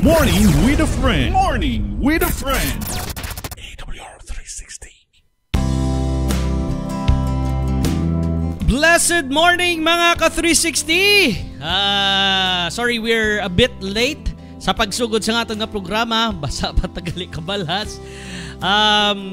Morning with a friend. Morning with a friend. AWR 360. Blessed morning mga ka-360! Sorry we're a bit late sa pagsugod sa atong nga programa. Basa pa tagali kabalas.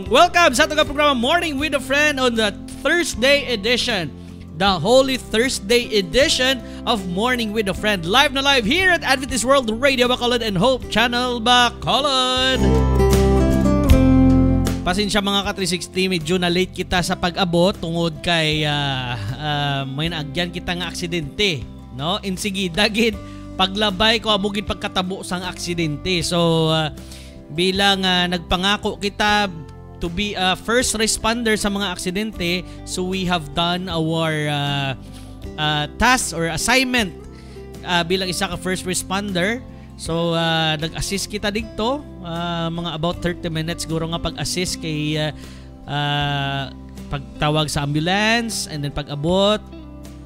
Welcome sa atong nga programa Morning with a Friend on the Thursday edition. The Holy Thursday edition of Morning with a Friend. Live na live here at Adventist World Radio Bacolod and Hope Channel Bacolod. Pasensya mga ka-360, medyo na late kita sa pag-abot tungod kay may naagyan kita nga aksidente. No? Insige, dagid, paglabay ko amugin pagkatabo sang aksidente. So, bilang nagpangako kita to be a first responder sa mga aksidente, so we have done our task or assignment bilang isa ka first responder. So nag-assist kita dito mga about 30 minutes siguro nga pag-assist kay pagtawag sa ambulance and then pag-abot.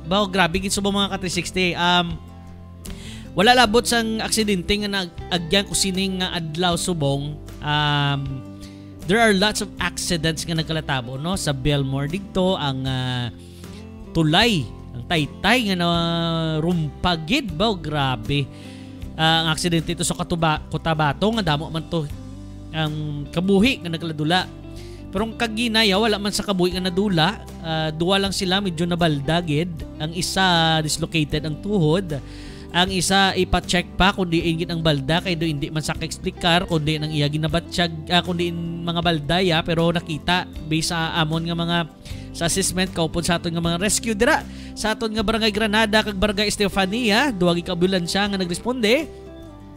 Grabe gid subo mga ka-360. Wala labot sang aksidente nga nag-agyan ko sining nga adlaw subong. There are lots of accidents nga nagkalatabo no sa Belmore dito ang tulay, ang taytay nga na rumpagid grabe. Ang aksidente ito sa Cotabato nga damo man to ang kabuhi nga nagladula. Pero ang kaginaya wala man sa kabuhi nga nadula, duwa lang sila medyo nabaldagid. Ang isa dislocated ang tuhod. Ang isa ipa-check pa kundi ingit ang balda kay do hindi man sa ka-explicar kundi nang iya ginabatsyag kundi mga baldaya pero nakita based sa amon nga mga sa assessment kaupod sa aton nga mga rescue dira sa aton nga barangay Granada kag barangay Estefania duwagi ka ambulansya nga nagresponde.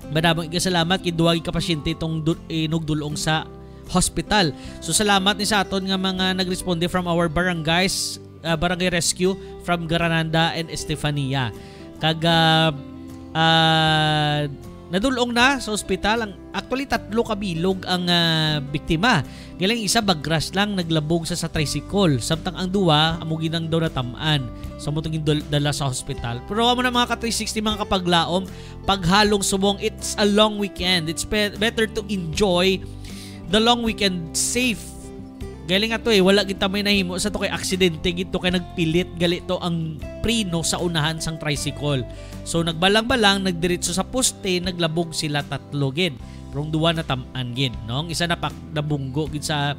Madamong salamat kay duwagi ka pasyente itong inugdulong sa hospital. So salamat ni sa aton nga mga nagresponde from our barangays, barangay rescue from Granada and Estefania. Kag nadulong na sa ospital. Actually 3 kabilog ang biktima. Galing isa bagras lang naglabog sa tricycle. Samtang ang duwa amugi nang daw natamaan. So mutong dala sa hospital. Pero amo na mga ka-360 mga kapaglaom, paghalong subong it's a long weekend. It's better to enjoy the long weekend safe. Galing ato wala kita may nahimo sa to kay aksidente gito kay nagpilit gali to ang prino sa unahan sang tricycle. So nagbalang-balang nagdiretso sa poste, naglabog sila 3 gid. Pero ang duwa natamaan gid, no? Ang isa nabunggo gid sa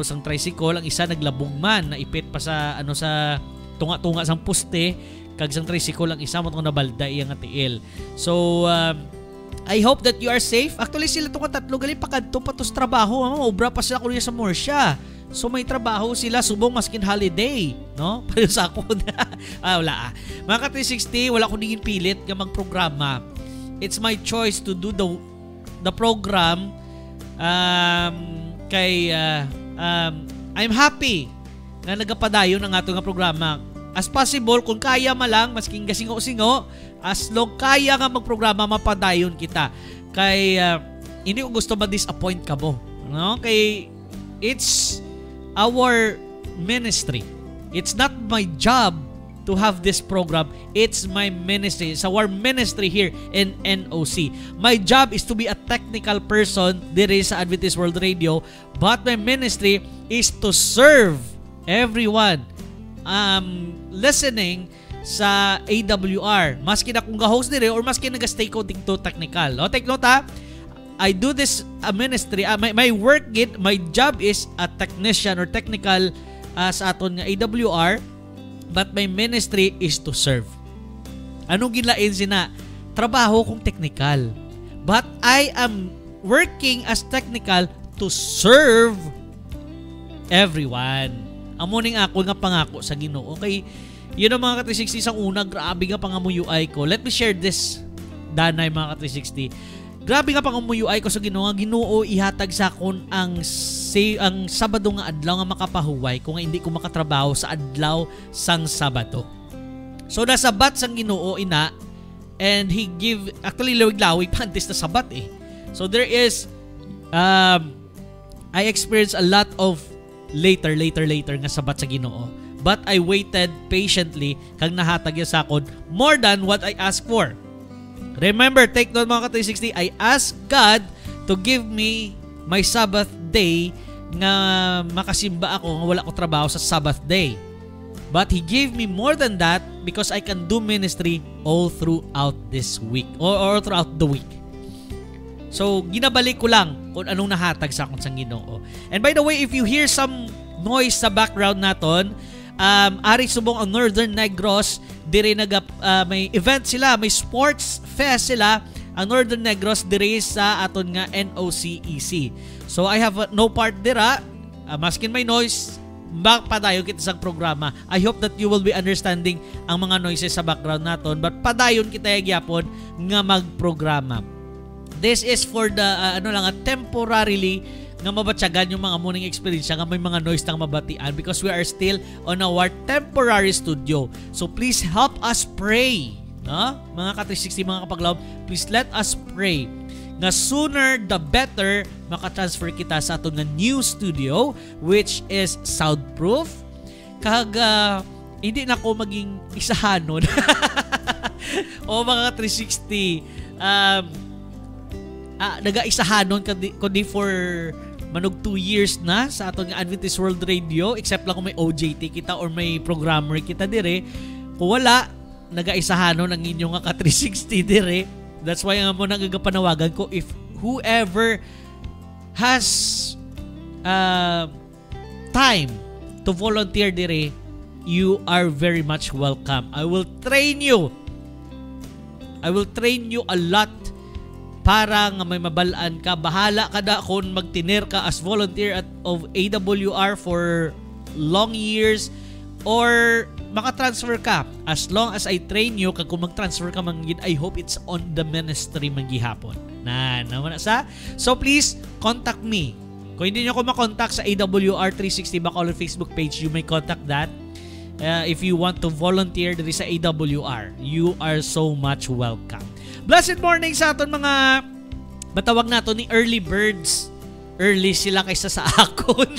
sang tricycle, ang isa naglabog man, naipit pa sa sa tunga-tunga sang poste, kag sang tricycle ang isa mo tong nabalda iyang atiil. So I hope that you are safe. Actually sila itong 3 gali pakadto pa to sa trabaho. Obra pa sila kunya sa Morsha. So may trabaho sila subong maskin holiday, no? Pero sa ako wala. Mga ka-360, wala ko dingin pilit nga magprograma. It's my choice to do the program I'm happy na nagapadayon ang ato nga programa. As possible, kung kaya malang, masking gasingo-singo, as long kaya nga magprograma, mapadayon kita. Kay, hindi ko gusto ma-disappoint ka mo. No? Kay, it's our ministry. It's not my job to have this program. It's my ministry. It's our ministry here in NOC. My job is to be a technical person there is sa Adventist World Radio, but my ministry is to serve everyone listening sa AWR. Maski na kung ga-host dire or maski nag-stay ko dito technical. O, take note ha. I do this ministry. My work git, my job is a technician or technical sa aton nga AWR, but my ministry is to serve. Anong gilain sina? Trabaho kong technical. But I am working as technical to serve everyone. Amuning ako nga pangako sa Ginoo. Okay, yun ang mga ka-360 sang una, grabe nga pangamuyuay ko. Let me share this, danay mga ka-360. Grabe nga pangamuyuay ko sa Ginoo. Ginoo ihatag sa akon ang Sabado nga adlaw nga makapahuway kung hindi ko makatrabaho sa adlaw sang Sabado. So nasabat sang Ginoo ina, and He give, actually lawig-lawig pantis na sabat So there is I experienced a lot of later nga sabat sa Ginoo. But I waited patiently kag nahatag ya sa akon more than what I asked for. Remember, take note mga ka-360, I ask God to give me my Sabbath day nga makasimba ako nga wala ko trabaho sa Sabbath day. But He gave me more than that because I can do ministry all throughout this week or throughout the week. So, ginabalik ko lang kung anong nahatag sa akong sang Ginoo. And by the way, if you hear some noise sa background naton, ari subong ang Northern Negros, dire may event sila, may sports fest sila, ang Northern Negros dire sa aton nga NOCEC. So, I have no part dira, maskin may noise, padayon kita sa programa. I hope that you will be understanding ang mga noises sa background naton, but padayon kita gyapon nga magprograma. This is for the temporarily nga mabatyagan yung mga morning experience nga may mga noise tang mabatian because we are still on our temporary studio. So please help us pray. No? Mga ka-360, mga kapaglaw, please let us pray nga sooner the better makatransfer kita sa aton nga new studio which is soundproof. Hindi na ko maging isahanon. O mga ka-360, naga-isahanon kundi for manog 2 years na sa aton nga Adventist World Radio, except lang kung may OJT kita or may programmer kita dire. Kung wala, naga-isahanon ang inyong nga ka-360 dire. That's why nga mo nagagapanawagan ko, if whoever has time to volunteer dire, you are very much welcome. I will train you a lot para nga may mabalaan ka. Bahala ka da kung magtiner ka as volunteer of AWR for long years or makatransfer ka. As long as I train you, kung mag-transfer ka manggid, I hope it's on the ministry manggihapon. Naman sa. So please, contact me. Kung hindi nyo ako makontak sa AWR 360 Bacolod Facebook page, you may contact that. If you want to volunteer diri sa AWR, you are so much welcome. Blessed morning sa aton mga matawag nato ni early birds. Early sila kaysa sa akon.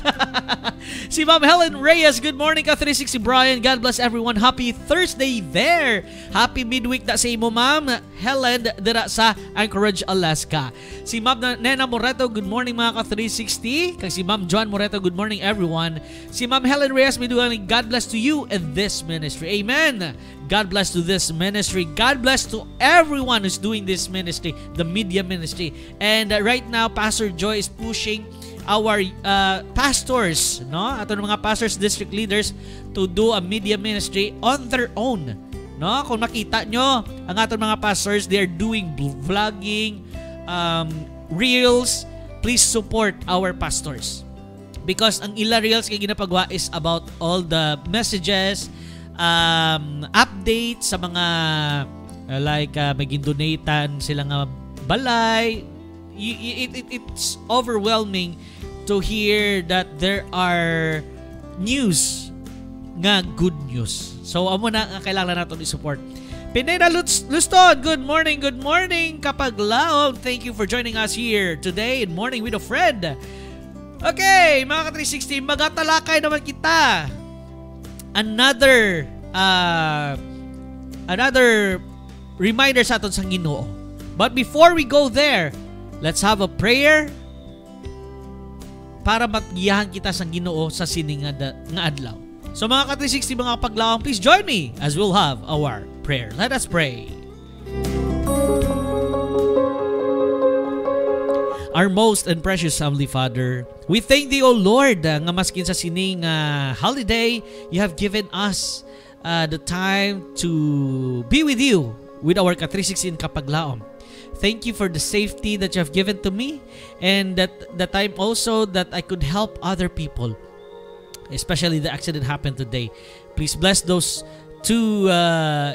Si Ma'am Helen Reyes, good morning ka 360 Brian. God bless everyone. Happy Thursday there. Happy midweek na sa imo Ma'am Helen dira sa Anchorage, Alaska. Si Ma'am Nena Moreto, good morning mga ka 360. Kag si Ma'am John Moreto, good morning everyone. Si Ma'am Helen Reyes, may dugang God bless to you and this ministry. Amen. God bless to this ministry. God bless to everyone who's doing this ministry, the media ministry. And right now, Pastor Joy is pushing our pastors, no? Ato mga pastors, district leaders to do a media ministry on their own. No? Kung makita nyo, ang ato mga pastors, they're doing vlogging, reels. Please support our pastors. Because ang ila reels kay ginapagawa is about all the messages, update sa mga may gindonatan sila nga balay. It's overwhelming to hear that there are news nga good news. So amo na kailangan natin i-support. Pineda Luston, good morning kapaglaom. Thank you for joining us here today in Morning with a Friend. Okay, mga ka-360, magatalakay naman kita. Another reminder sa aton sang Ginoo. But before we go there, let's have a prayer para matgiyahan kita sang Ginoo sa sining nga adlaw. So mga ka-360, mga paglawang, please join me as we'll have our prayer. Let us pray. Our most and precious Heavenly Father, we thank Thee, O Lord, nga maskin sa sining holiday, You have given us the time to be with You with our ka-360 kapaglaom. Thank You for the safety that You have given to me, and that the time also that I could help other people, especially the accident happened today. Please bless those two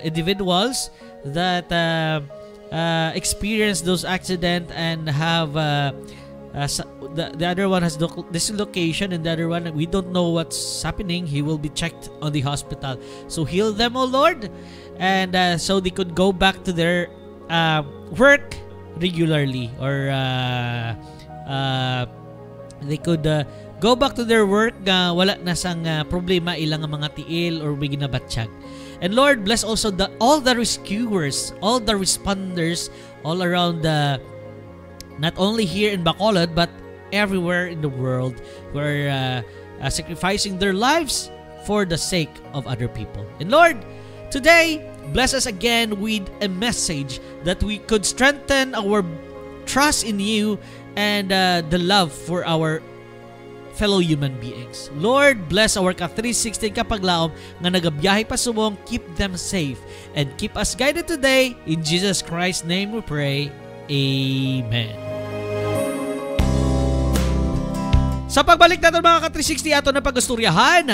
individuals that experienced those accident and have the other one has dislocation, and the other one we don't know what's happening. He will be checked on the hospital. So heal them, O Lord, and so they could go back to their work regularly, or they could go back to their work nga wala na sang problema ilang mga tiil or may ginabatsyag. And Lord, bless also all the rescuers, all the responders all around not only here in Bacolod but everywhere in the world who are sacrificing their lives for the sake of other people. And Lord, today, bless us again with a message that we could strengthen our trust in you and the love for our fellow human beings. Lord, bless our ka-360 kapaglaom nga nagabiyahe pa subong. Keep them safe and keep us guided today. In Jesus Christ's name we pray. Amen. Sa pagbalik natin mga ka-360 ato na pag-istoryahan,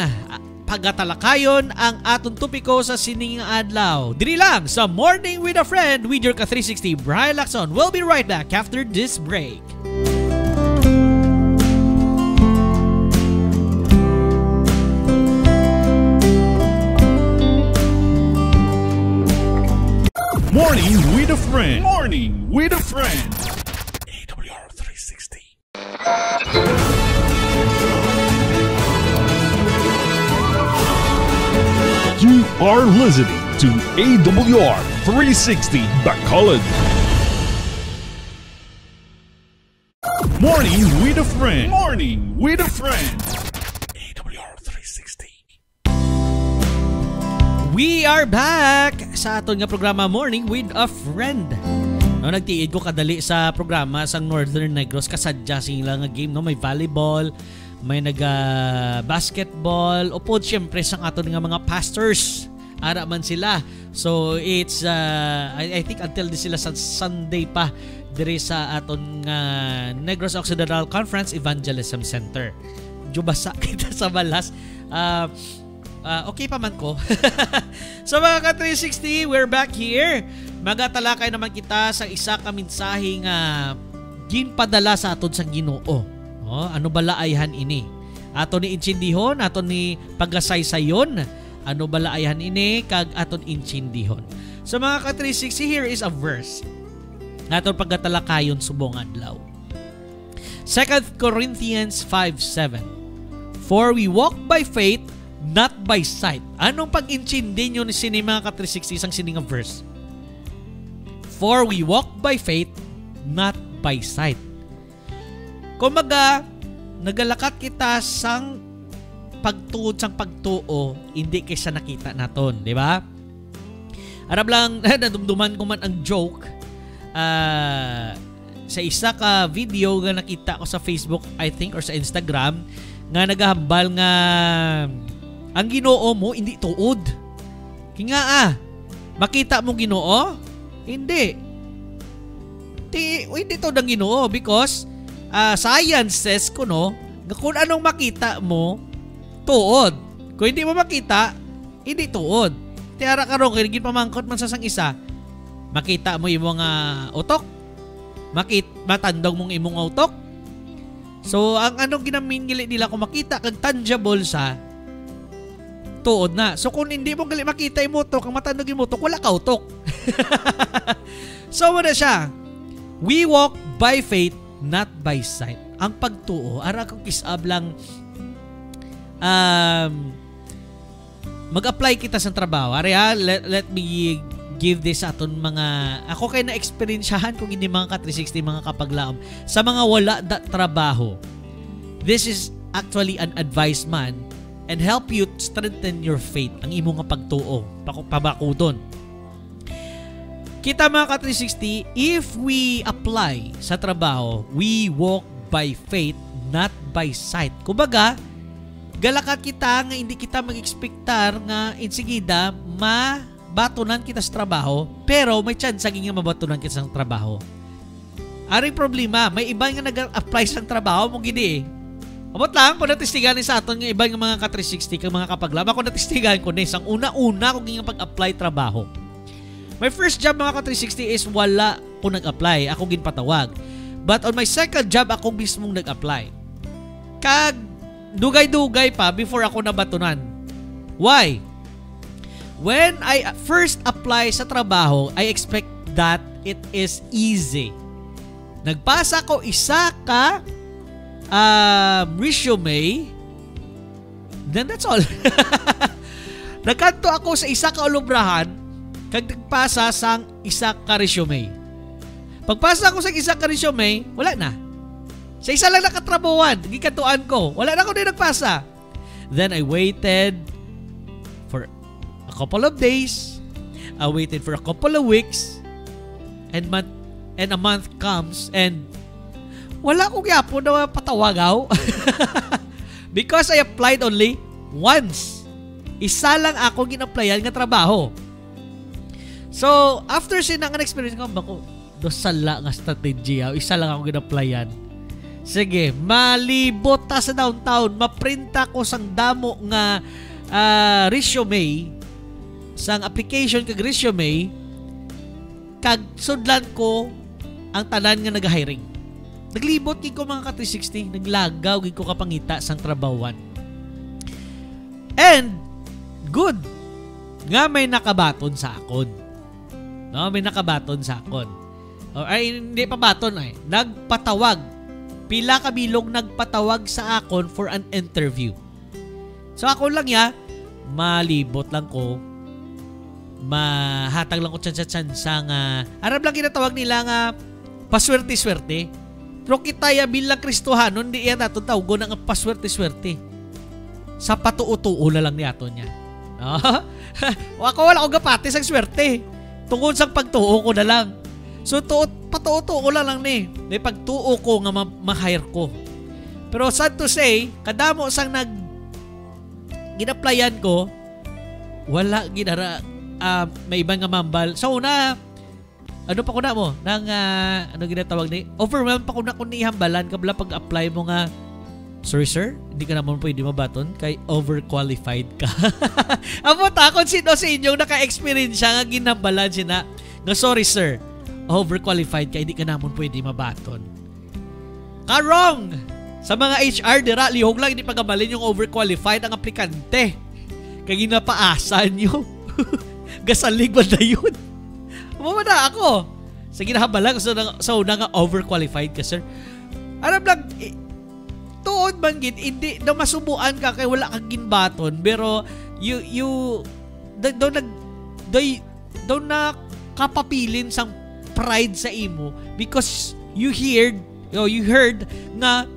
pagatalakayon ang atong topiko sa sining adlaw. Diri lang sa Morning with a Friend with your ka-360 Brian Lacson. We'll be right back after this break. Morning with a Friend. Morning with a Friend. AWR 360. You are listening to AWR 360 Bacolod. Morning with a Friend. Morning with a Friend. AWR 360. We are back sa aton nga programa Morning with a Friend. No, nagtiid ko kadali sa programa sang Northern Negros kasadya sila nga game, no, may volleyball, may basketball, upod syempre sang aton nga mga pastors. Ara man sila. So it's I think until di sila sa Sunday pa diri sa aton nga Negros Occidental Conference Evangelism Center. Jubasa kita sa balas. Okay pa man ko. So mga ka-360, we're back here. Magatalakay naman kita sa isa ka mensahe nga ginpadala sa aton sang Ginoo. Ano balaayhan ini? Aton ni intsindihon, aton ni pagasaysayon. Ano balaayhan ini kag aton intsindihon. So mga ka-360, here is a verse. Aton pagatalakayon subong adlaw. 2 Corinthians 5:7. For we walk by faith, not by sight. Anong pag-intindi nyo ni sini mga ka-360 isang sining verse? For we walk by faith, not by sight. Kumaga, nagalakat kita sang pagtuod sang pagtuo, hindi kaysa nakita naton, di ba? Arab lang, nadumduman ko man ang joke sa isa ka video nga nakita ko sa Facebook, I think, or sa Instagram, nga nagahambal nga ang Ginoo mo hindi tuod. Kinga makita mo Ginoo? Hindi. Hindi tuod ang Ginoo because science says kuno kung anong makita mo tuod. Kung hindi mo makita, hindi tuod. Tiara karon kay pamangkot man sa sang isa. Makita mo imong utok. Matandog mong imong utok. So ang anong ginamingili nila kung makita kag tangible sa tuod na. So kung hindi mo gali makita yung utok, ang matandog yung utok, wala ka utok. So wala siya. We walk by faith, not by sight. Ang pagtuo, ara kong kisab lang mag-apply kita sa trabaho. Ara, let me give this aton mga ako kay na-experiensyahan kung hindi mga ka-360 mga kapaglaom sa mga wala da trabaho. This is actually an advice man and help you strengthen your faith, ang imo nga pagtuo, pabakudon. Kita mga ka-360, if we apply sa trabaho, we walk by faith, not by sight. Kumbaga, galakat kita nga hindi kita mag-expectar nga insigida mabatunan kita sa trabaho, pero may chance nga mabatunan kita sa trabaho. Aring problema, may iba nga nag-apply sa trabaho mo gini Abot lang, kung natistigan sa aton nga ibang mga ka-360 kang mga kapaglama, kung natistigan ko na isang una-una kung nga pag-apply trabaho. My first job mga ka-360 is wala ko nag-apply, ako ginpatawag. But on my second job, ako mismong nag-apply. Kag dugay-dugay pa before ako nabatunan. Why? When I first apply sa trabaho, I expect that it is easy. Nagpasa ko isa ka resume, then that's all. Nagkanto ako sa isa ka ulubrahan kag nagpasa sang isa ka resume. Pagpasa ko sa isa ka resume, wala na. Sa isa lang nakatrabawan, gikantuan ko. Wala na ako din nagpasa. Then I waited for a couple of days. I waited for a couple of weeks. And a month comes and wala ko gyapon na patawagaw. Because I applied only once. Isa lang ako gin-applyan nga trabaho. So, after sinang experience ko, bako, dosala nga strategy. Isa lang ako gin-applyan. Sige, malibot ta sa downtown. Maprinta ko sang damo nga resume. Sang application kag resume. Kag sudlan ko ang tanan nga nag-hiring. Naglibot gid ko mga ka-360, naglagaw gid ko kapangita sang trabawan. And good nga may nakabaton sa akon. No, may nakabaton sa akon. O ay hindi pa baton ay, nagpatawag. Pila ka bilog nagpatawag sa akon for an interview. So ako lang ya, malibot lang ko. Mahatag lang ko tsansa nga Arab lang kinatawag nila nga paswerte-swerte. Pero kita ya bilang Kristohanon, di yan nato tawgo nga paswerte-swerte. Sa patuo-tuo na lang niyato niya. No? Ako wala ko gapati sa swerte. Tungkol sa pagtuo ko na lang. So patuo-tuo ko lang ni. May pagtuo ko nga ma-hire ko. Pero sad to say, kadamo sang ginaplayan ko, wala ginara may ibang nga mambal. So una, ano pa ko na mo? Nang, ano ginatawag ni? Overwhelmed pa ko na kung nihambalan kabla pag-apply mo nga, sorry sir, hindi ka naman pwede mabaton kay overqualified ka. Amo takon sino sa inyong naka-experience siya nga ginambalan sina nga sorry sir, overqualified ka, hindi ka naman pwede mabaton. Karong! Sa mga HR, dira, lihog lang, hindi pagabalin yung overqualified ang aplikante. Kaya ginapaasan nyo. Gasalig ba na yun? Mamana ako. Sa ginahabalang sa una nga overqualified ka, sir. Alam lang, tuod banggit, hindi na masubuan ka kay wala kang ginbaton, pero daw na kapapilin sang pride sa imo because you heard na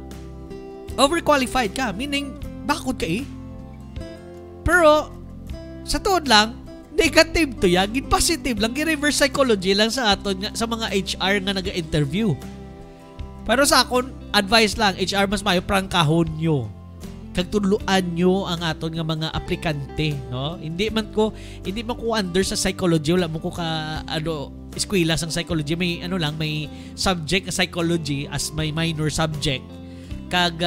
overqualified ka, meaning bakod ka eh. Pero sa tuod lang, negative to ya, gin positive lang, reverse psychology lang sa aton sa mga HR nga naga-interview. Pero sa akon, advice lang, HR mas mayo prangkahon nyo. Kag tudluan nyo ang aton nga mga aplikante, no? Hindi man ko under sa psychology, wala mo ko ka eskwela sang psychology, may may subject na psychology as may minor subject. Kag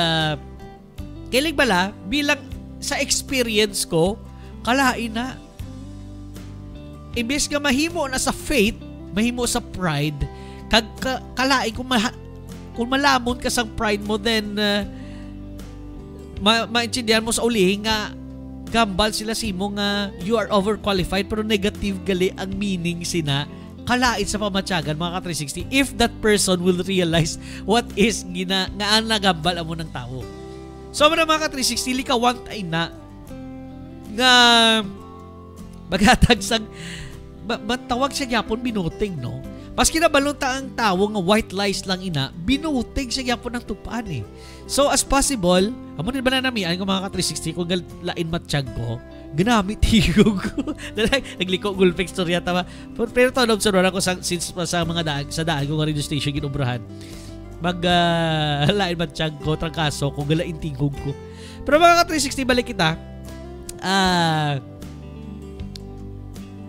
kailig bala bilang sa experience ko, kalain na imbes nga mahimo na sa faith, mahimo sa pride, kag kalain kung malamon ka sa pride mo, then maintindihan mo sa uli nga gambal sila simo nga you are overqualified, pero negative gali ang meaning sina. Kalain sa pamatyagan mga ka-360 if that person will realize what is nga nagambal amo ng tao. So mga ka-360 likawan tay na nga maghatag sang tawag siya gyapon binuting, no? Paski na balunta ang tawo nga white lies lang ina, binuting siya gyapon ng tupaan eh. So as possible, amo din ba na namian ko mga ka-360 kung lain matsyag ko, ginamit higog ko. Nagliko gulping storya tama. Pero to observe ako since sa mga daan ko nga radio station ginubrahan. Lain matsyag ko trangkaso kung galain tingog ko. Pero mga ka-360 balik kita.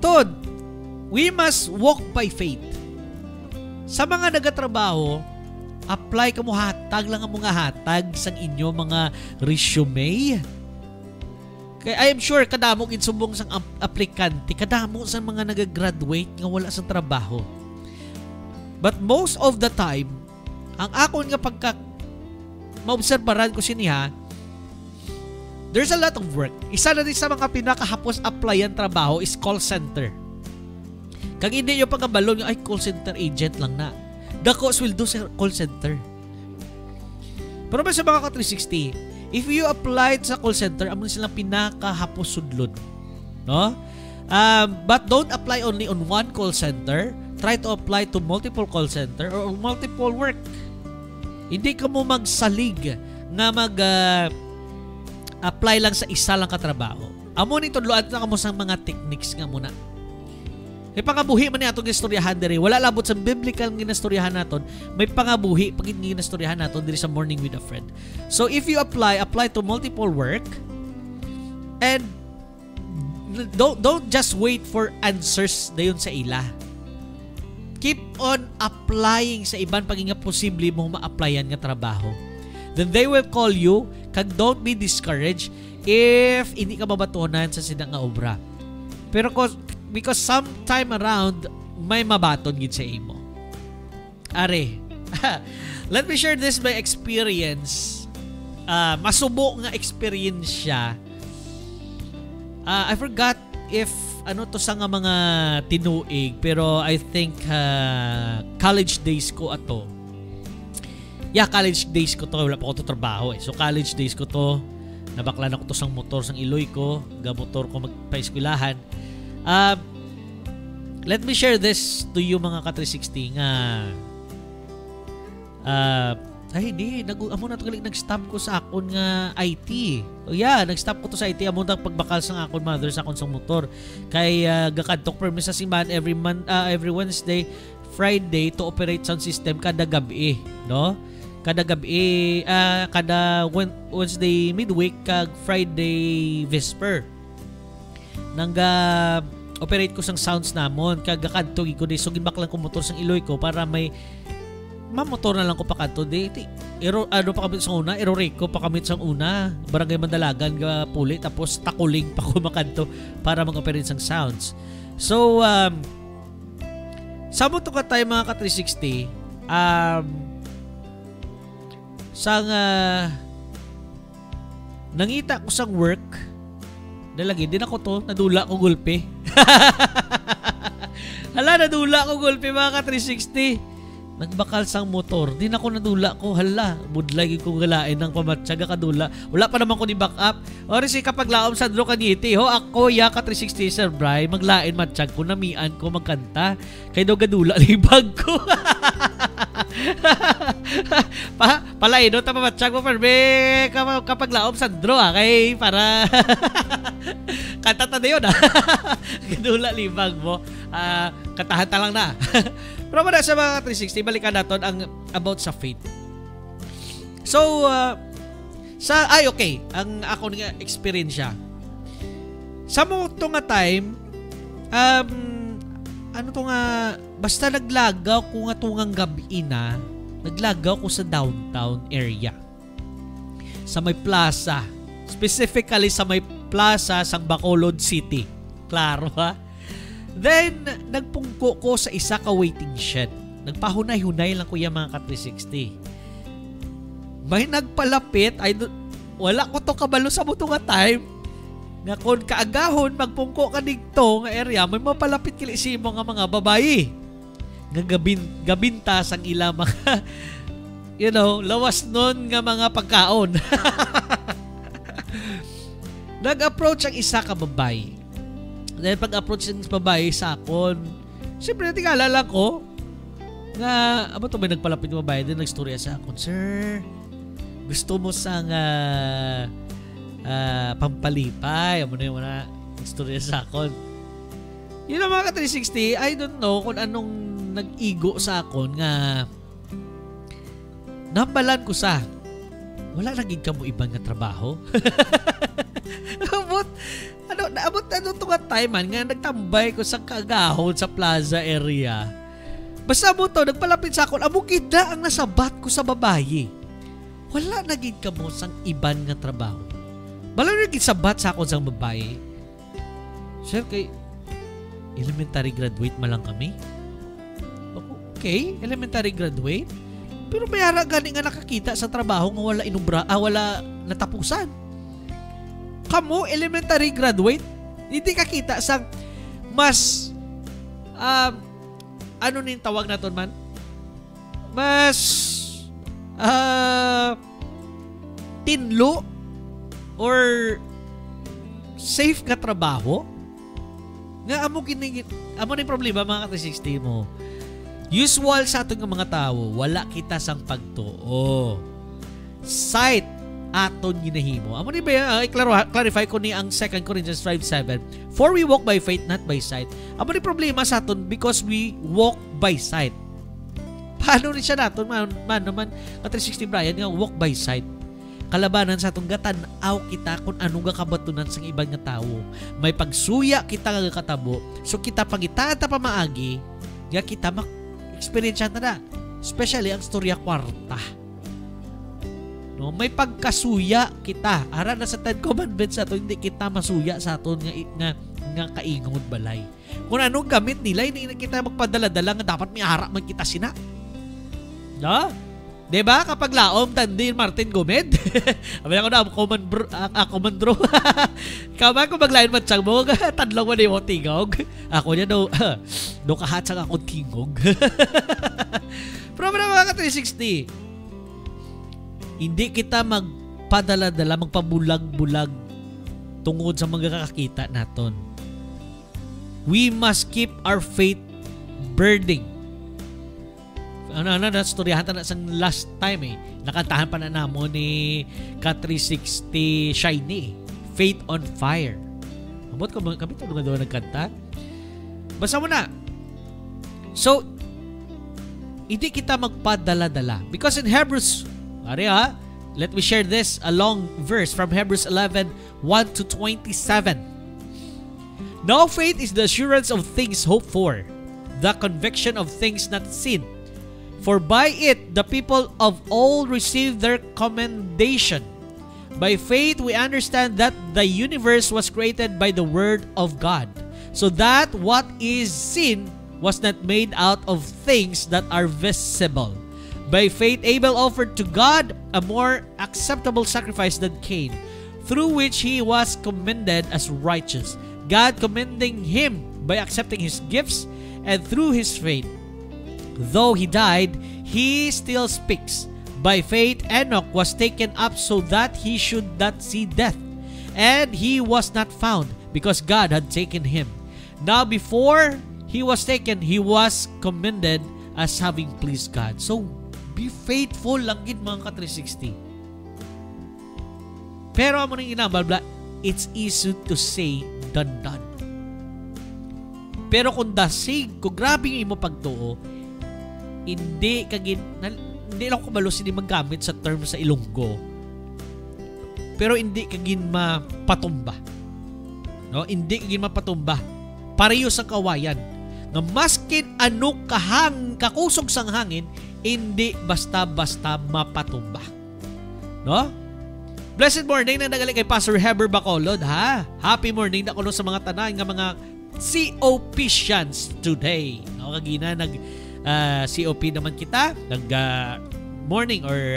Todd, we must walk by faith. Sa mga nagatrabaho, apply ka mo, hatag lang ang mga hatag sang inyo mga resume. Kaya I am sure kadamo ginsubong sang aplikante, kadamo sang mga nagagraduate nga wala sang trabaho. But most of the time, ang akon nga pagka maobserbaran ko siniha, there's a lot of work. Isa na din sa mga pinakahapos applyan trabaho is call center. Kag hindi yung pagkabalon yung call center agent lang na. Dako sweldo sa call center. Pero ba sa mga ka-360, if you applied sa call center, amon silang pinakahapos sudlod. no? But don't apply only on one call center. Try to apply to multiple call center or multiple work. Hindi ka mo magsalig nga apply lang sa isa lang katrabaho. Amo ni tudloan na kamo sa mga techniques nga muna. May pangabuhi man ni atong gistoryahan diri. Wala labot sa biblical nga ginastoryahan naton. May pangabuhi pag ginastoryahan naton diri sa Morning with a Friend. So if you apply to multiple work, and don't just wait for answers dayon sa ila. Keep on applying sa iban pag nga posible mong ma-applyan nga trabaho. Then they will call you. Kag don't be discouraged if hindi ka mabatunan sa sida nga obra. Pero because sometime around may mabaton gid sa imo. Are. Let me share this my experience. Masubo nga experience siya. I forgot if ano to sa nga mga tinuig, pero I think college days ko ato. Yeah, college days ko to. Wala pa ko to trabaho eh. So college days ko to. Nabaklan ako to sang motor sang iloy ko. Gamotor ko magpa-eskwelahan. Let me share this to you mga ka-360 nga ay hindi, amo na to galing nag-stop ko sa akon nga IT. Oh yeah, nag-stop ko to sa IT amo na pagbakal sa akon mother sa akon sang motor. Kay gakadtok permit sa simbahan every Wednesday, Friday to operate sound system kada gabi, no? Kada gabi kada Wednesday midweek kag Friday vesper. Nangga operate ko sang sounds namon kag gakadto ko di so ginbaklan ko motor sang iloy ko para may mamotor na lang ko pa kanto di pa kami sa una Erorico pa kami sa una barangay Mandalagan ga puli tapos Takuling pa ko makanto para mag-operate sang sounds. So sa mo to ka tayo mga ka-360 sang nangita ko sang work dalagi din ako to nadula ko gulpe. Hala nadula ko gulpe mga ka-360. Nagbakal sang motor. Di na ko nadula ko. Hala, budlay ko galain ng pamatsaga kadula. Wala pa naman ko ni back up. O rin si kapag laom sa dro kaniti. Ho, ako ya ka 360 Sir Bry. Maglain matsyag ko. Namian ko magkanta. Kaya daw gadula libag ko. Palay no, tama matsyag mo perbe. Kapag laom sa dro kay para kanta ta na yun gadula libag mo. Katahan ta lang na. Pero muna sa mga 360, balikan natin ang about sa faith. So, okay, ang ako nga experience siya. Sa mo to nga time, ano to nga, basta naglagaw ko nga tungang gabi na, naglagaw ko sa downtown area. Sa may plaza. Specifically sa may plaza sa Bacolod City. Klaro ha? Then, nagpungko ko sa isa ka waiting shed. Nagpahunay-hunay lang ko yung mga ka-360. May nagpalapit, wala ko to kabalo sa buto nga time, nga kung kaagahon, magpungko ka dito nga area, may mapalapit kilisimo nga mga babae. Nga gabintas ang ila mga, lawas nun nga mga pagkaon. Nag-approach ang isa ka babae. Dahil pag-approach ng babae sa akon, siyempre natingala lang ko nga, amo to may nagpalapit ng babae din, nagstorya sa akon, Sir, gusto mo sang pampalipay, amo na yung mga nagstorya sa akon. Yun ang mga ka-360, I don't know kung anong nag-igo sa akon nga nambalan ko sa wala naging ka mo ibang nga trabaho. Abot to nga time man nga nagtambay ko sa kagahon sa plaza area. Basta mo to, nagpalapit sa akon, amo kita ang nasabat ko sa babae. Wala naging ka mo sang iban nga trabaho. Bala naging sabat sa akon sang babae. Sir, kay elementary graduate man lang kami. Okay, elementary graduate. Pero mayara gani nga nakakita sa trabaho nga wala natapusan. Kamo, elementary graduate, hindi ka kita sa mas ano ning tawag naton man? Mas tinlo or safe ka trabaho Nga amo ni problema mga ka-360 mo. Usual sa aton nga mga tao, wala kita sang pagtuo. Sight aton ginahimo. Amo ni ba clarify ko ni ang 2 Corinthians 5:7. For we walk by faith, not by sight. Amo ni problema sa aton because we walk by sight. Paano ni siya naton man ka-360 Brian nga walk by sight? Kalabanan sa atong gatan-aw kita kung ano nga kabatunan sa ibang nga tao. May pagsuya kita nga katabo. So kita pangitaan ta pamaagi, nga kita experience na. Especially ang storya kwarta. No, may pagkasuya kita. Ara na sa 10 commandments ato hindi kita masuya sa aton nga kaingon balay. Kung anong gamit nila hindi na kita magpadala-dala nga dapat may ara man kita sina. No? Diba? Kapag laom, tandin Martin Gomed. Sabi ako na, komandro. Kaman ko maglayan matsang mo, tadlang mo na yung tingog. Ako niya do kahatsang akong tingog. Pero mga ka-360, hindi kita magpadala-dala, magpabulag-bulag tungod sa mga kakakita naton. We must keep our faith burning. Nastoryahan na sang last time nakantahan pa na namo ni Ka360 Shiny, Faith on Fire. Amot ko kami to doon nagkanta. Basta mo na. So hindi kita magpadala-dala because in Hebrews, let me share this a long verse from Hebrews 11:1-27. Now faith is the assurance of things hoped for, the conviction of things not seen. For by it the people of old received their commendation. By faith we understand that the universe was created by the word of God, so that what is seen was not made out of things that are visible. By faith Abel offered to God a more acceptable sacrifice than Cain, through which he was commended as righteous, God commending him by accepting his gifts, and through his faith, though he died, he still speaks. By faith, Enoch was taken up so that he should not see death, and he was not found, because God had taken him. Now before he was taken, he was commended as having pleased God. So, be faithful lang gid mga ka-360. Pero amo nang inabalbla, it's easy to say than done. Pero kung grabe yung imo pagtuo, hindi lang ko malo sini maggamit sa term sa Ilonggo. Pero hindi kagin mapatumba. No, hindi kagin mapatumba. Pareho sa kawayan. Nga maskin ano kakusog sang hangin, hindi basta-basta mapatumba. No? Blessed morning na nagali kay Pastor Heber Bacolod, ha? Happy morning na kuno sa mga tanan nga mga COPians today. No, kagina COP naman kita nag morning or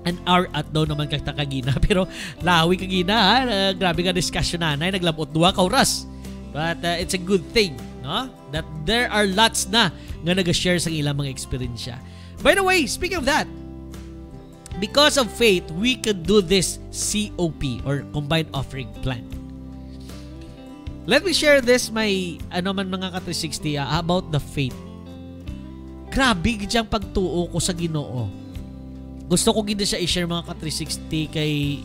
an hour at daw naman kita kagina pero lawi kagina ha. Grabe nga discussion nanay naglabot 2 ka oras but it's a good thing no that there are lots na nga nag-share sa ilang mga experience. By the way, speaking of that, because of faith we could do this COP or combined offering plan. Let me share this mga ka-360 about the faith. Grabe giyang pagtuo ko sa Ginoo. Gusto ko gid siya i-share mga ka-360 kay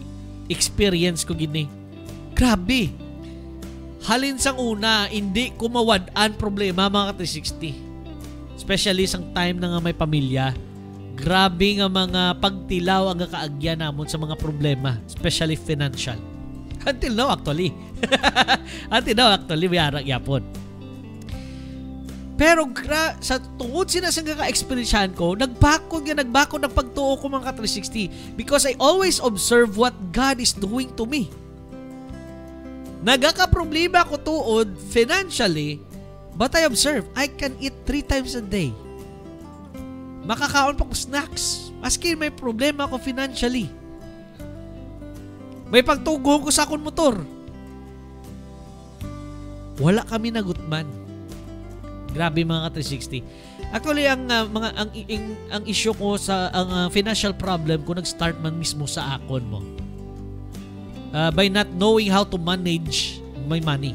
experience ko gini. Grabe. Halin sang una, hindi ko mawad-an problema mga ka-360. Especially sang time na nga may pamilya. Grabe nga mga pagtilaw ang kaagya namon sa mga problema, especially financial. Until now actually. May arak yapon. Pero sa tungod sila sa ka-experiensyahan ko, nagbakod ng pagtuo ko mga ka-360 because I always observe what God is doing to me. Nagaka-problema ko tuod financially, but I observe, I can eat 3 times a day. Makakaon pa ko snacks. Maski may problema ko financially. May pagtugo ko sa akong motor. Wala kami nagutman. Grabe mga ka-360. Actually ang issue ko sa ang financial problem ko nag-start man mismo sa akon mo. By not knowing how to manage my money.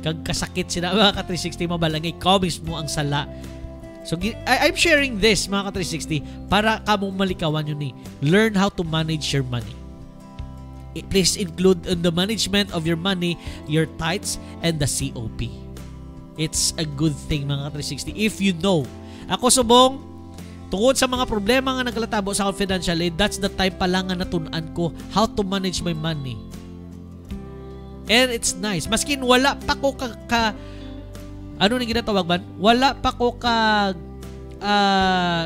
kag kasakit sila mga ka-360 mabalangay comments mo ang sala. So I'm sharing this mga ka-360 para kamong malikawan yun learn how to manage your money. Please include in the management of your money your tithes and the COP. It's a good thing mga ka-360 if you know. Ako subong tungod sa mga problema nga naglatabo sa akong financially, that's the time pa lang nga natun-an ko how to manage my money. And it's nice. Maskin wala pa ko ano ni ginatawag man? Wala pa ko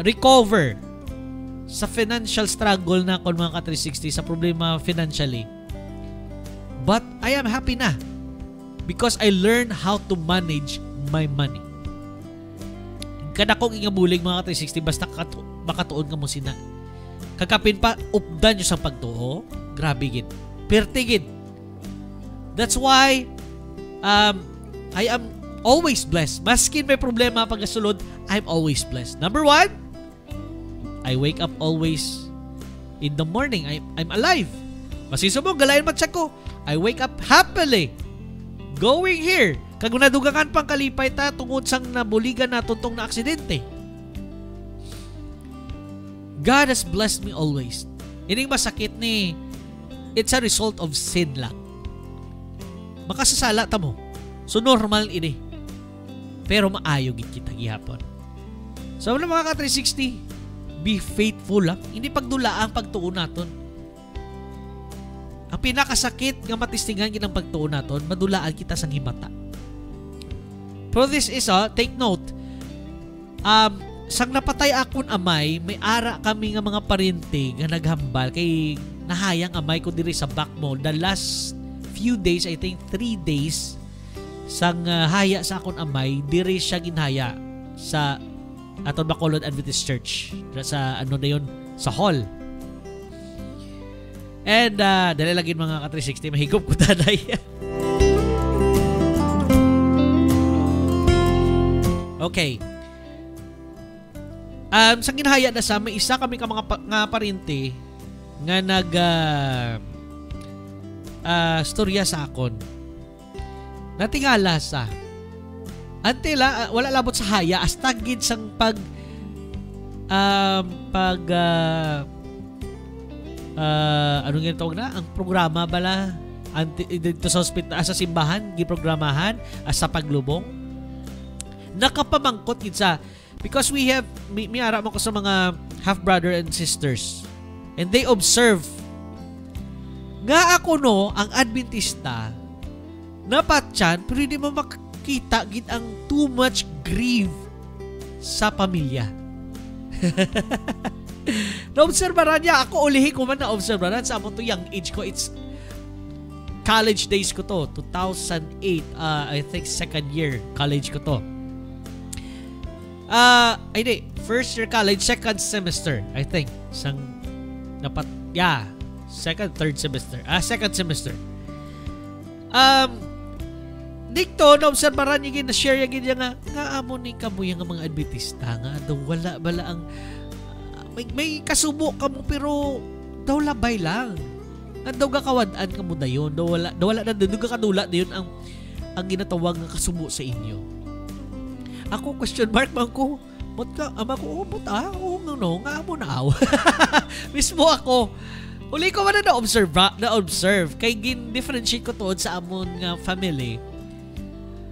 recover sa financial struggle na kon mga ka-360 sa problema financially. But I am happy na because I learned how to manage my money. Kada kong ingabulig mga ka-360 basta makatuon ka mo sina. Kakapin pa updan nyo sa pagtuo. Grabe gid. Pertigid. That's why I am always blessed. Maskin may problema pagkasulod, I'm always blessed. Number 1, I wake up always in the morning. I'm alive. Masisubong, galayan matsak ko. I wake up happily. Going here. Kag nadugangan pang kalipay ta tungod sang nabuligan na tuntong na aksidente. God has blessed me always. Ining masakit ni it's a result of sin lang. Makasasala ta mo. So normal ini. Pero maayo gid kita gihapon. So mga ka-360, be faithful lang. Hindi pagdula ang pagtuon naton. Ang pinakasakit nga matistingan gid ang pagtuon naton, madulaan kita sang himata. Pero this is take note. Sang napatay akon amay, may ara kami nga mga parente nga naghambal kay nahayang amay ko diri sa back mall. The last few days, I think 3 days, sang haya sa akon amay, diri siya ginhaya sa aton Bacolod Adventist Church. Sa ano na yun? Sa hall. And dali lagi mga ka-360, mahigop ko tanay. Okay. Sa ginhaya na sa may isa kami ka mga nga parente nga nag storya sa akon. Natingala sa antila wala labot sa haya hasta gid sang anong ginatawag na ang programa bala dito sa hospital sa simbahan giprogramahan sa paglubong nakapamangkot gid sa because we have may ara mo ko sa mga half brother and sisters and they observe nga ako no ang Adventista napatyan pero hindi mo makita gid ang too much grief sa pamilya. Na-obserbaran niya. Ako ulihin ko man na-obserbaran sa among to young age ko. It's college days ko to. 2008. I think second year college ko to. Hindi. First year college, second semester. I think. Second, third semester. Second semester. Dito, na-obserbaran niya na-share niya nga amo ni kamuya nga mga Adventista nga daw wala bala ang may kasubo ka mo pero daw labay lang. Daw gakawadaan ka mo dayon. Daw wala na daw kadula dayon ang ginatawag nga kasubo sa inyo. Ako question mark man ko. Mot ka ama ko nga amo na aw. Mismo ako. Uli ko man na observe kay gin differentiate ko tuod sa amon nga family.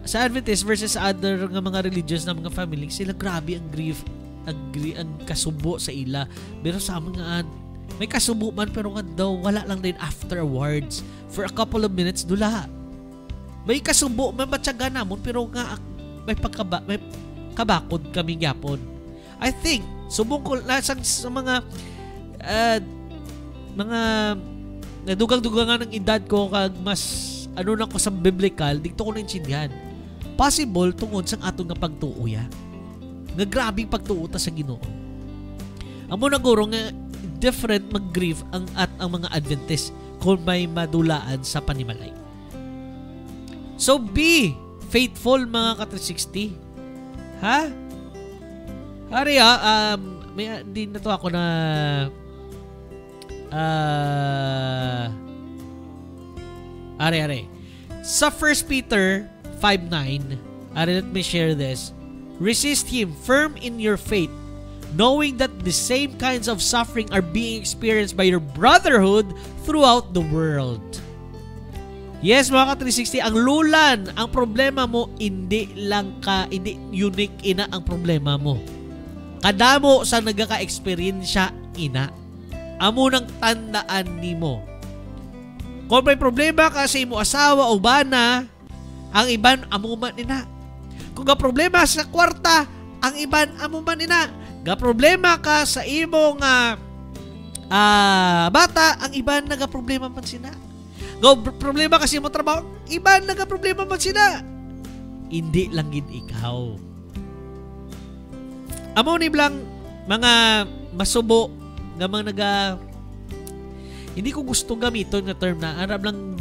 Sa Adventist versus other nga mga religious na mga family, sila grabe ang grief, ang kasubo sa ila. Pero sa amon nga may kasubo man pero nga daw wala lang din afterwards. For a couple of minutes dula. May kasubo man matyaga namon pero nga may kabakod kami gyapon. I think subong ko sa mga nadugang-dugangan ng edad ko kag mas ano na ko sa biblical dito ko naintindihan. Possible tungod sang aton nga pagtuoya. Nga grabing pagtuo ta sa Ginoo. Amo na guro nga different mag-grieve ang mga Adventist kung may madulaan sa panimalay. So be faithful mga ka-360. Ha? Ari may din na to ako na Are. Sa 1 Peter 5:9. Let me share this. Resist him firm in your faith, knowing that the same kinds of suffering are being experienced by your brotherhood throughout the world. Yes, mga ka-360, ang lulan, ang problema mo, hindi unique ina ang problema mo. Kadamo sa nagaka-experience ina. Amo nang tandaan nimo. Kung may problema ka sa imo asawa o bana, ang iban amuman ina. Kung ga problema sa kwarta, ang iban amuman ina. Ga problema ka sa imong bata, ang iban naga-problema man sina. Ga problema kasi mo trabaho, iban naga-problema man sina. Hindi lang gid ikaw. Amo ni blang mga masubo nga mga hindi ko gusto gamiton nga term na arab lang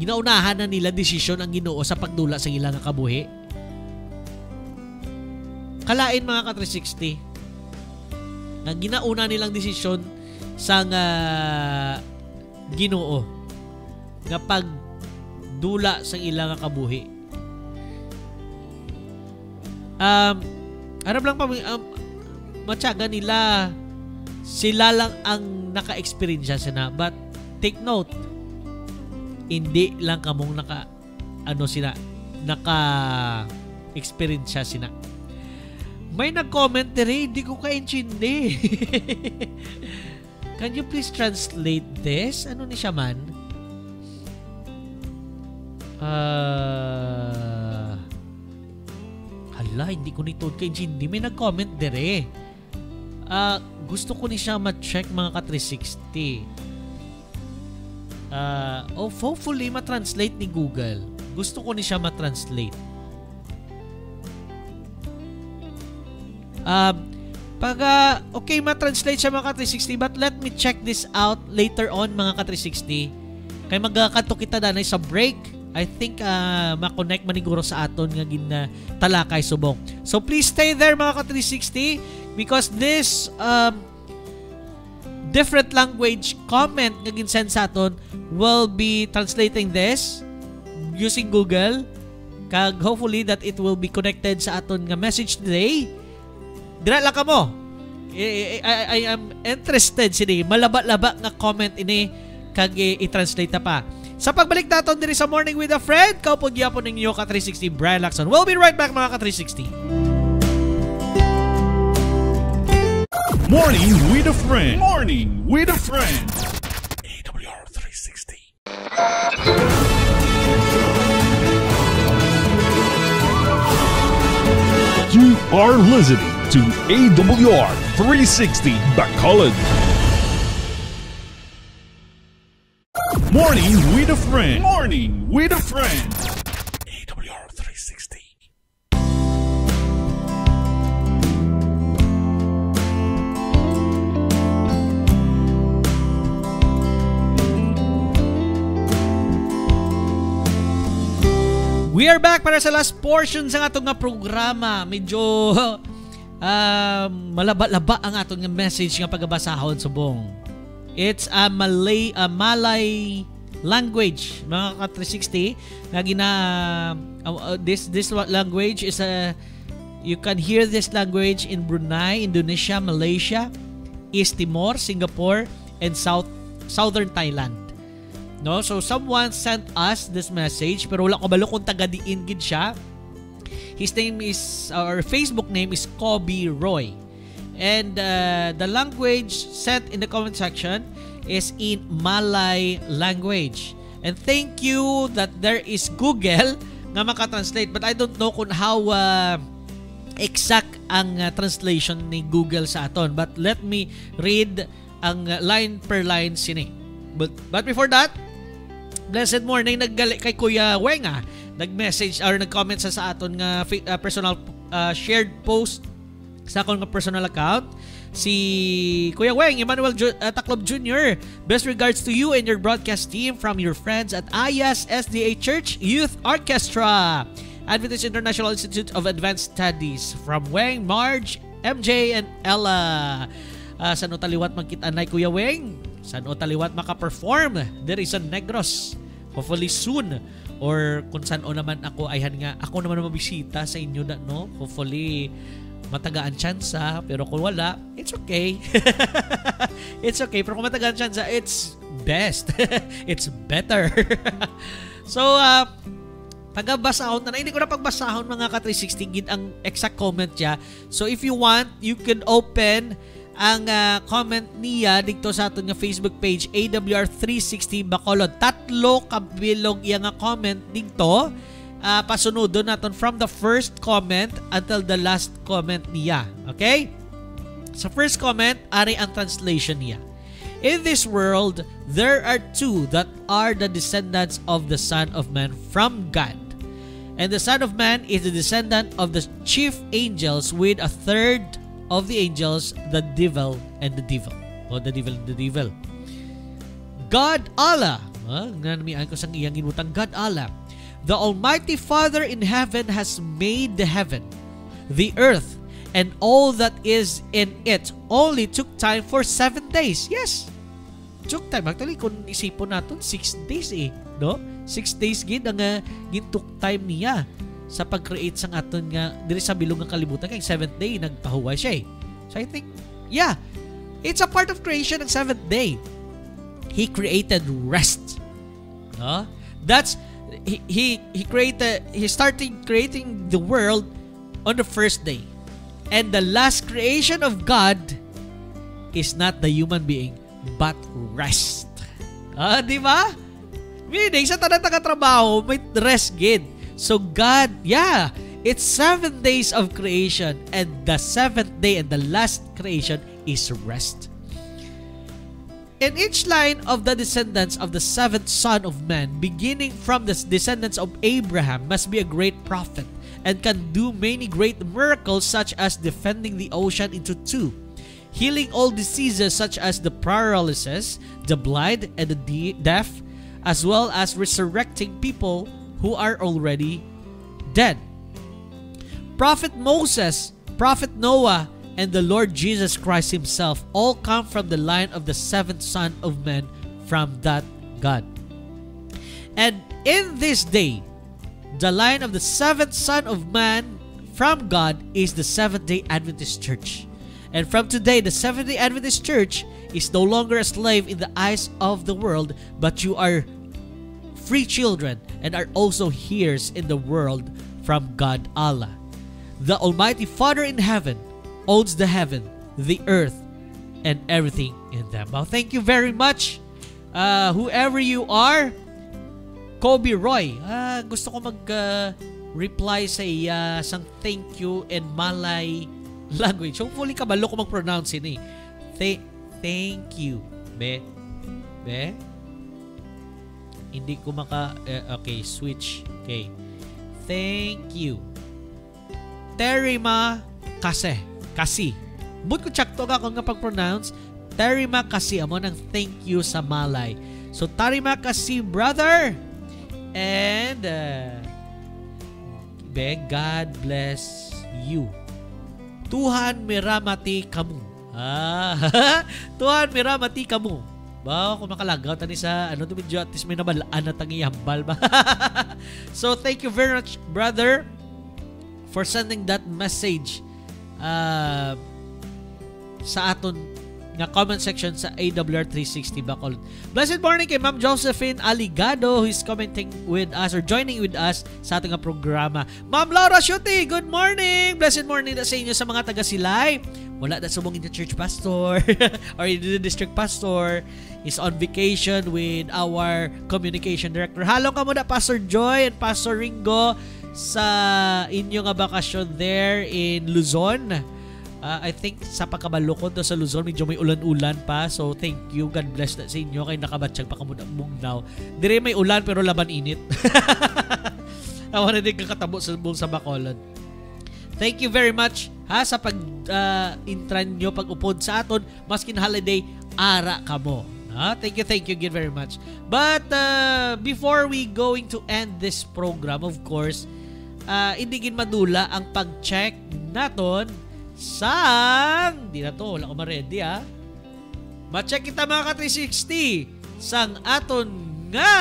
ginaunahan na nila desisyon ang Ginoo sa pagdula sa ilang kabuhi. Kalain mga ka-360 nga ginauna nilang desisyon sa Ginoo nga pagdula sa ilang kabuhi. Arab lang pa matyaga nila, sila lang ang naka-experience sila. But take note, hindi lang kamong naka-experience sila. May nag-comment rin, hindi ko kaintindi. Can you please translate this? Ano ni siya man? Hala, hindi ko nito kaintindi. May nag-comment dire. Gusto ko ni siya ma-check mga ka-360. Hopefully ma-translate ni Google. Gusto ko ni siya ma-translate. Okay, ma-translate siya mga ka-360, but let me check this out later on mga ka-360. Kaya magkakanto kita danay sa break. I think ma-connect maniguro sa aton nga talakay subong. So please stay there mga ka-360 because this different language comment nga ginsend sa aton will be translating this using Google. Kag hopefully that it will be connected sa aton nga message today. Dira lang kamo. I am interested sini malaba-laba nga comment ini kag i-translate ta pa. Sa pagbalik natin diri sa Morning with a Friend, kaupod gyapon ninyo ka-360 Brian Lacson. We'll be right back mga ka-360. Morning with a Friend. Morning with a Friend. AWR 360. You are listening to AWR 360 Bacolod. Morning with a Friend. Morning with a Friend. AWR 360. We are back para sa last portion sa atong nga programa. Medyo malaba-laba ang atong nga message nga pagabasahon subong. It's a Malay language mga ka-360 na this language is you can hear this language in Brunei, Indonesia, Malaysia, East Timor, Singapore, and southern Thailand. No, so someone sent us this message pero wala ko balo kung taga-diin gid siya. His name is, or Facebook name is Kobe Roy. And the language sent in the comment section is in Malay language. And thank you that there is Google nga maka-translate. But I don't know kung how exact ang translation ni Google sa aton. But let me read ang line per line sini. But before that, blessed morning, naggali kay Kuya Weng nag-message or nag-comment sa aton nga personal shared post sa akong personal account. Si Kuya Weng, Emmanuel Taclob Jr. Best regards to you and your broadcast team from your friends at Ayas SDA Church Youth Orchestra, Adventist International Institute of Advanced Studies. From Weng, Marge, MJ, and Ella. Sa taliwat magkitanay Kuya Weng. Sa taliwat maka-perform there is a Negros. Hopefully soon. or kung saan o naman ako ayhan nga ako naman mabisita sa inyo na, no? Hopefully matagaan tsansa, pero kung wala, it's okay. It's okay, pero kung matagaan tsansa, it's best. It's better. So, pagabasahon na hindi ko na pagbasahon mga ka-360 gid ang exact comment niya. So if you want, you can open ang comment niya dito sa aton nga Facebook page AWR360 Bacolod. 3 kabilog iya nga comment dito. Pasunodon naton from the first comment until the last comment niya. Okay? Sa first comment, ari ang translation niya. In this world, there are two that are the descendants of the Son of Man from God. And the Son of Man is the descendant of the chief angels with a third of the angels, the devil and the devil. O the devil and the devil. God Allah. Nanamian ko sang iyang ginutang. God Allah. The Almighty Father in heaven has made the heaven, the earth, and all that is in it only took time for 7 days. Yes. Took time. Actually, kung isipon natin, 6 days no? 6 days gid ang gintook time niya sa pag-create sang aton nga diri sa bilog nga kalibutan kay 7th day nagpahuway siya. So I think it's a part of creation ng 7th day. He created rest. No? That's he started creating the world on the first day. And the last creation of God is not the human being but rest. Di ba? Meaning, sa tanang trabaho, may rest gid. So God, it's 7 days of creation and the 7th day and the last creation is rest. And each line of the descendants of the 7th Son of Man, beginning from the descendants of Abraham, must be a great prophet and can do many great miracles such as defending the ocean into two, healing all diseases such as the paralysis, the blind, and the deaf, as well as resurrecting people who are already dead. Prophet Moses, Prophet Noah, and the Lord Jesus Christ himself all come from the line of the 7th Son of Man from that God. And in this day, the line of the 7th Son of Man from God is the Seventh-day Adventist Church. And from today, the Seventh-day Adventist Church is no longer a slave in the eyes of the world, but you are free children and are also heirs in the world from God Allah. The Almighty Father in heaven owns the heaven, the earth, and everything in them. Well, thank you very much, whoever you are. Kobe Roy, gusto ko mag-reply sa iya sang thank you in Malay language. Hopefully kabalo ko mag-pronounce ini. Thank you. Be? Hindi ko okay, switch. Okay. Thank you. Terima kasi. But ko check to ako nga pag-pronounce. Terima kasi amo ng thank you sa Malay. So, terima kasi, brother. And, God bless you. Tuhan miramati kamu. Tuhan miramati kamu. Ba, kung makalagaw tani sa medyo at least may nabalaan na tangiyambal ba. So, thank you very much, brother, for sending that message sa aton nga comment section sa AWR 360 Bacolod. Blessed morning kay Ma'am Josephine Aligado, who is commenting with us or joining with us sa ating programa. Ma'am Laura Shuti, good morning! Blessed morning na sa inyo sa mga taga-Silay. Wala na subong in the church pastor or in the district pastor is on vacation with our communication director. Halong ka muna, Pastor Joy and Pastor Ringo, sa inyong bakasyon there in Luzon. I think sa pagkabalukod sa Luzon, medyo may ulan-ulan pa. So, thank you. God bless na sa inyo. Kay nakabatsyag pa ka muna mungnaw. Dire may ulan pero laban init. Awan na din kakatabo sa buong sa Bacolod. Thank you very much sa pag-intran nyo, pag-upod sa aton. Maskin holiday, ara ka mo. Thank you again very much. But before we going to end this program, of course, hindi gin madula ang pag-check naton di na to, wala ko ma-ready ma-check kita mga ka-360 sang aton nga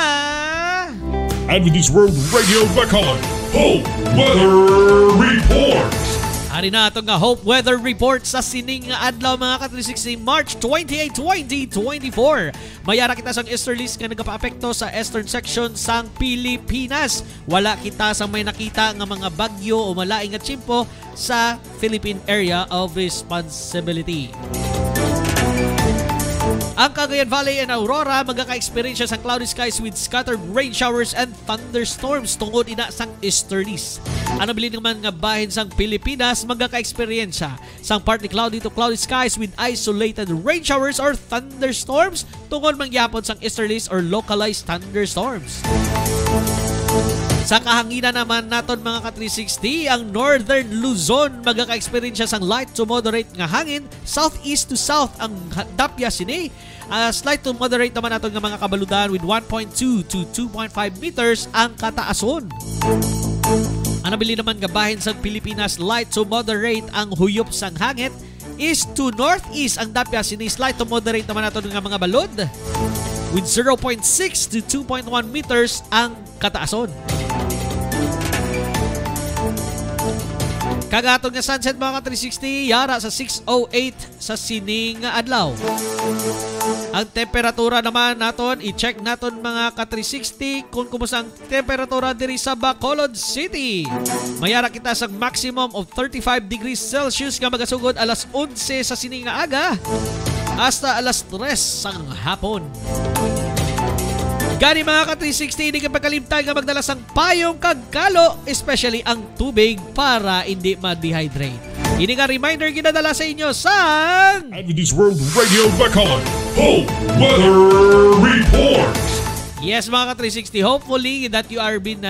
Adventist World Radio Bacolod, Hope Weather Report. Hari na ito nga Hope Weather Report sa sining nga adlaw mga ka-360 March 28, 2024. Mayara kita sang easterlies nga nagapaapekto sa eastern section sang Pilipinas. Wala kita sang may nakita nga mga bagyo o malaing nga tsimpo sa Philippine Area of Responsibility. Ang Cagayan Valley and Aurora magkaka-experience sa cloudy skies with scattered rain showers and thunderstorms tungod ina sang easterlies. Ano bilin naman nga bahin sang Pilipinas magkaka-experience sang partly cloudy to cloudy skies with isolated rain showers or thunderstorms tungod mangyapon sang easterlies or localized thunderstorms. Sa kahanginan naman naton mga ka-360, ang Northern Luzon magkaka-experience sang light to moderate nga hangin, southeast to south ang dapya sini. Slight to moderate naman naton nga mga kabaludan with 1.2 to 2.5 meters ang kataason. Ang nabili naman nga bahin sa Pilipinas, light to moderate ang huyop sang hangin, east to northeast ang dapya sini, slight to moderate naman naton nga mga balod with 0.6 to 2.1 meters ang kataason. Kagatong nga sunset mga ka-360 yara sa 6:08 sa sining adlaw. Ang temperatura naman naton i-check naton mga ka-360 kung kumusta ang temperatura diri sa Bacolod City. Mayara kita sa maximum of 35 degrees Celsius nga magasugod alas 11 sa sining nga aga hasta alas 3 sang hapon. Gani mga ka-360, hindi ka pagkalimtan nga magdala sang payong kagkalo, especially ang tubig para hindi ma-dehydrate. Ini nga reminder ginadala sa inyo sang Adventist World Radio Bacolod, Hope Weather Report. Yes mga ka-360, hopefully that you are been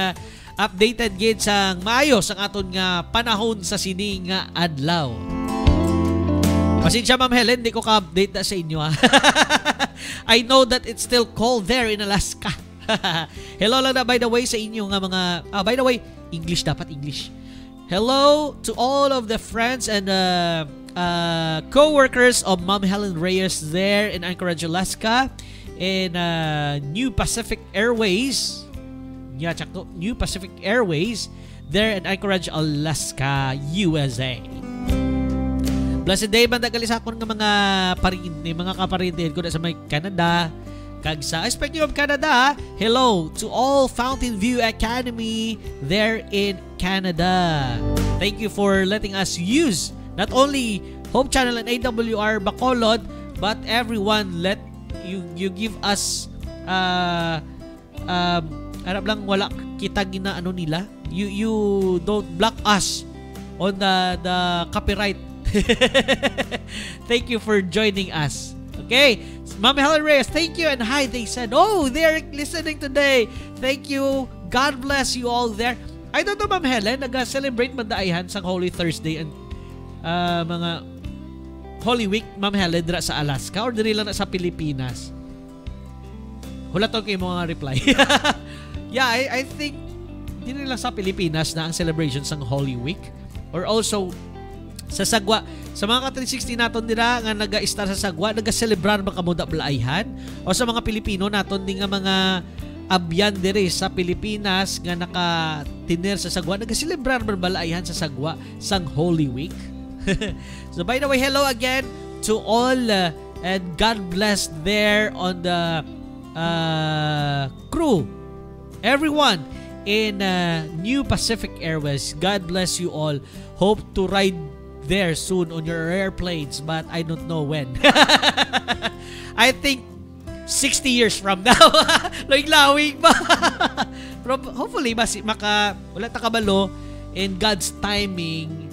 updated gid sang maayos ang aton nga panahon sa sining nga adlaw. Pasensya Ma'am Helen, hindi ko ka-update na sa inyo ha. I know that it's still cold there in Alaska. Hello lang na by the way sa inyo nga mga by the way, English dapat English. Hello to all of the friends and co-workers of Ma'am Helen Reyes there in Anchorage, Alaska, in New Pacific Airways. Yeah, chakto, New Pacific Airways there in Anchorage, Alaska, USA. Blessed day banda kalisakon nga mga parinde, mga kaparinde ko na sa may Canada. Kag sa speaking of Canada, hello to all Fountain View Academy there in Canada. Thank you for letting us use not only Hope Channel and AWR Bacolod, but everyone let you give us harap lang wala kita ginaano nila. You don't block us on the copyright. Thank you for joining us. Okay, Ma'am Helen Reyes, thank you and hi. They said, oh, they're listening today. Thank you. God bless you all there. I don't know, Ma'am Helen, nag-celebrate mandaihan sa Holy Thursday and mga Holy Week, Ma'am Helen, dira sa Alaska or diri lang na sa Pilipinas? Hula to kayo mga reply. Yeah, I think diri lang sa Pilipinas na ang celebration sang Holy Week or also sa Sagwa. Sa mga ka-360 naton dira nga naga-star sa Sagwa, naga-celebrar ba kamo da balaihan? O sa mga Pilipino naton din nga mga abyan diri sa Pilipinas nga naka-tiner sa Sagwa, naga-celebrar ba balaihan sa Sagwa sang Holy Week? So by the way, hello again to all and God bless there on the crew. Everyone in New Pacific Airways, God bless you all. Hope to ride there soon on your airplanes, but I don't know when. I think 60 years from now. Lawig-lawig ba? Pero hopefully wala ta kabalo in God's timing.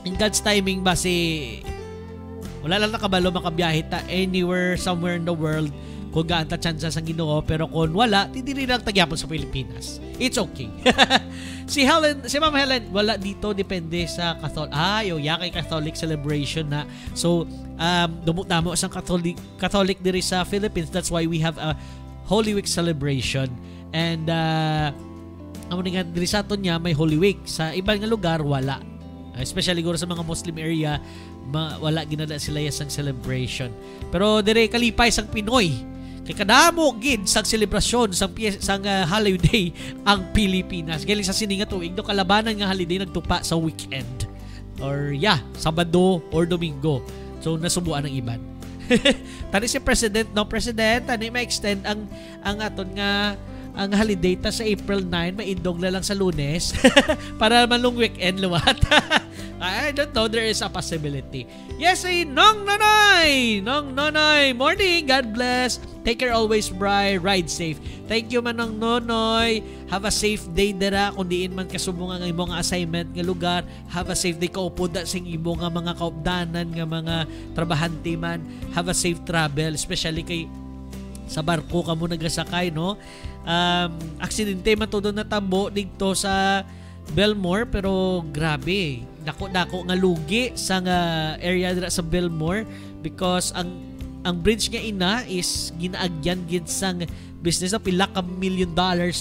In God's timing ba wala lang nakabalo makabiyahe ta anywhere, somewhere in the world kung gaan ta chance sa Ginoo, pero kung wala, hindi lang tagyapon sa Pilipinas. It's okay. Si Ma'am Helen, wala dito, depende sa Catholic. Kay Catholic celebration na. So, dumutamo sa Catholic diri sa Philippines. That's why we have a Holy Week celebration. And, diri sa aton niya, may Holy Week. Sa ibang lugar, wala. Especially guro sa mga Muslim area, wala ginada sila yasang celebration. Pero dire kalipay sang Pinoy. Kay kadamo gid sang selebrasyon sang holiday ang Pilipinas. Galing sa sininga tuig no kalabanan nga holiday nagtupa sa weekend. Or Sabado or Domingo. So nasubuan ng iban. Tani si President tani ma-extend ang aton nga ang holiday ta sa April 9 maindog na lang sa Lunes para naman weekend luwat. I don't know, there is a possibility. Yes, Nong Nonoy, morning, God bless. Take care always, Bri. Ride safe. Thank you, Manong Nonoy. Have a safe day dara kung diin man kasubong ang imong assignment nga lugar. Have a safe day kaupo da sing imong nga mga kaupdanan nga mga trabahante man. Have a safe travel, especially kay sa barko ka mo nagasakay, no? Aksidente man todo na tambo dito sa Belmore, pero grabe dako nga lugi sa area dira sa Belmore because ang bridge nga ina is ginaagyan gid sang business na pila ka $1 million